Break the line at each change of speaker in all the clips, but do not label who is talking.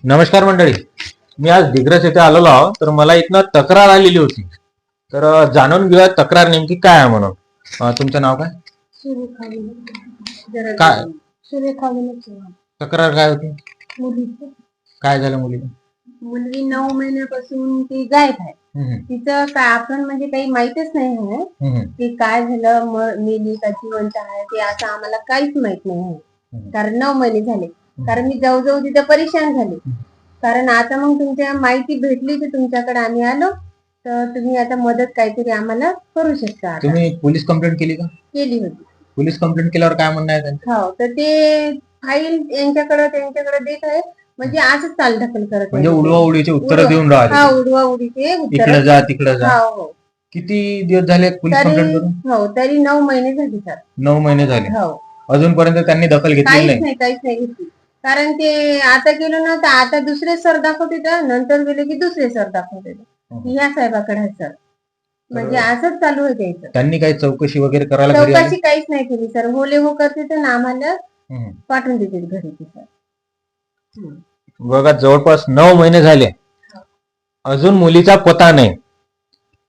नमस्कार मंडळी, मी आज दिग्रस येथे आलेलो आहो. तर मला इथनं तक्रार आलेली होती, तर जाणून घेऊया तक्रार नेमकी काय आहे म्हणून. तुमचं नाव काय?
सुरेखा विनोद
काय
सुरेखा विनोद चव्हाण.
तक्रार काय होती?
मुलीचं
काय झालं मुलीला?
मुलगी 9 महिन्यापासून ती गायब आहे. तिचं काय आपण म्हणजे काही माहितच नाही आहे की काय झालं, मेली का जिवंत आहे ते असं आम्हाला काहीच माहित नाही आहे. कारण 9 महिने झाले. कारण मी जवळजवळ तिथं परेशान झाले. कारण आता मग तुमच्या माहिती भेटली की तुमच्याकडे आम्ही आलो, तर तुम्ही आता मदत काहीतरी आम्हाला करू शकता. आता
तुम्ही पोलीस कंप्लेंट केली का?
केली होती.
पोलीस कंप्लेंट केल्यावर काय म्हणणं आहे त्यांचं?
हो, तर ते फाईल त्यांच्याकडे देत आहे. म्हणजे असंच चालढकल करत
म्हणजे
आहे.
उडवा उडीचे उत्तर देऊन
हा,
राहिले.
उडवा उडीचे उत्तर.
इकडे जा तिकडे जा.
हो.
किती दिवस झाले पोलीस कंप्लेंट करून?
हो, तरी 9 महिने झाले सर.
9 महिने झाले.
हो,
अजूनपर्यंत त्यांनी दखल घेतलेली नाही.
काहीच नाही घेतली. कारण ते आता गेलो ना, तर आता दुसरे सर दाखवते, नंतर गेले की दुसरे सर दाखवते. ह्या साहेबाकडे आहे सर. म्हणजे असंच चालू आहे त्याचं.
त्यांनी काही चौकशी वगैरे करायला घरी आले?
चौकशी काहीच नाही केली सर. होले हो करते तर आम्हाला पाठवून देते घरी ते सर.
बघा, जवळपास 9 महिने झाले, अजून मुलीचा पत्ता नाही.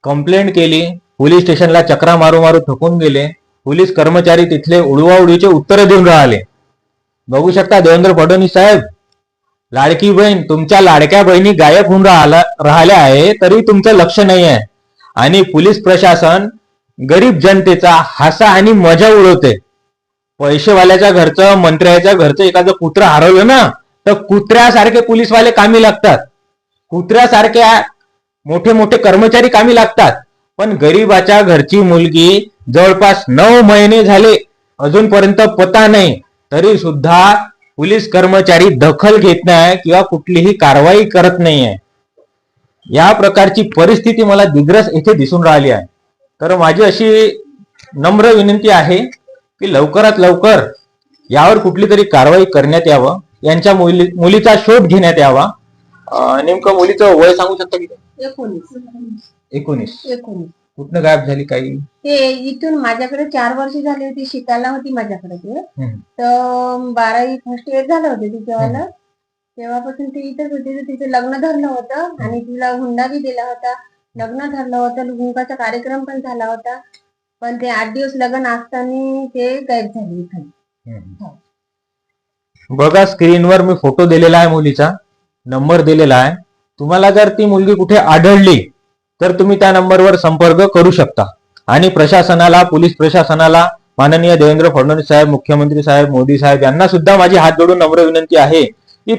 कंप्लेंट केली, पोलीस स्टेशनला चक्रा मारू मारू थकून गेले. पोलीस कर्मचारी तिथले उडवाउडीचे उत्तर देऊन राहिले. बघू शकता देवेंद्र फडणवीस साहेब, लाडकी बहीण, तुमच्या लाडक्या बहिणी गायब होऊन राहिल्या आहे, तरी तुमचं लक्ष नाही आहे. आणि पोलीस प्रशासन गरीब जनतेचा हासा आणि मजा उडवते. पैसेवाल्याच्या घरचं, मंत्र्याच्या घरचं एखादं कुत्र हरवलं ना, तर कुत्र्यासारखे पोलीसवाले कामी लागतात. कुत्र्यासारख्या मोठे मोठे कर्मचारी कामी लागतात. पण गरीबाच्या घरची मुलगी जवळपास 9 महिने झाले, अजूनपर्यंत पत्ता नाही, तरी सुद्धा पोलीस कर्मचारी दखल घेत नाही किंवा कुठलीही कारवाई करत नाहीये. या प्रकारची परिस्थिती मला दिग्रस येथे दिसून राहिली आहे. तर माझी अशी नम्र विनंती आहे की लवकरात लवकर यावर कुठली तरी कारवाई करण्यात यावं, यांच्या मुलीचा शोध घेण्यात यावा. नेमकं मुलीचं वय सांगू शकता की? 19. कुठनं गायब झाली काही?
ते इथून माझ्याकडे 4 वर्ष झाली होती, शिकायला होती माझ्याकडे ते. तर 12वी फर्स्ट इयर झालं होतं तिच्यावाला. तेव्हापासून ती इथंच होती. तर तिचं लग्न धरलं होतं आणि तिला हुंडा बी दिला होता. लग्न ठरलं होतं, हुंकाचा कार्यक्रम पण झाला होता. पण ते 8 दिवस लग्न असताना ते गायब झाली इथं.
बघा, स्क्रीनवर मी फोटो दिलेला आहे, मुलीचा नंबर दिलेला आहे. तुम्हाला जर ती मुलगी कुठे आढळली तर तुम्ही त्या नंबरवर संपर्क करू शकता. आणि प्रशासनाला, पोलीस प्रशासनाला, माननीय देवेंद्र फडणवीस साहेब, मुख्यमंत्री साहेब, मोदी साहेब यांना सुद्धा माझी हात जोडून नम्र विनंती आहे की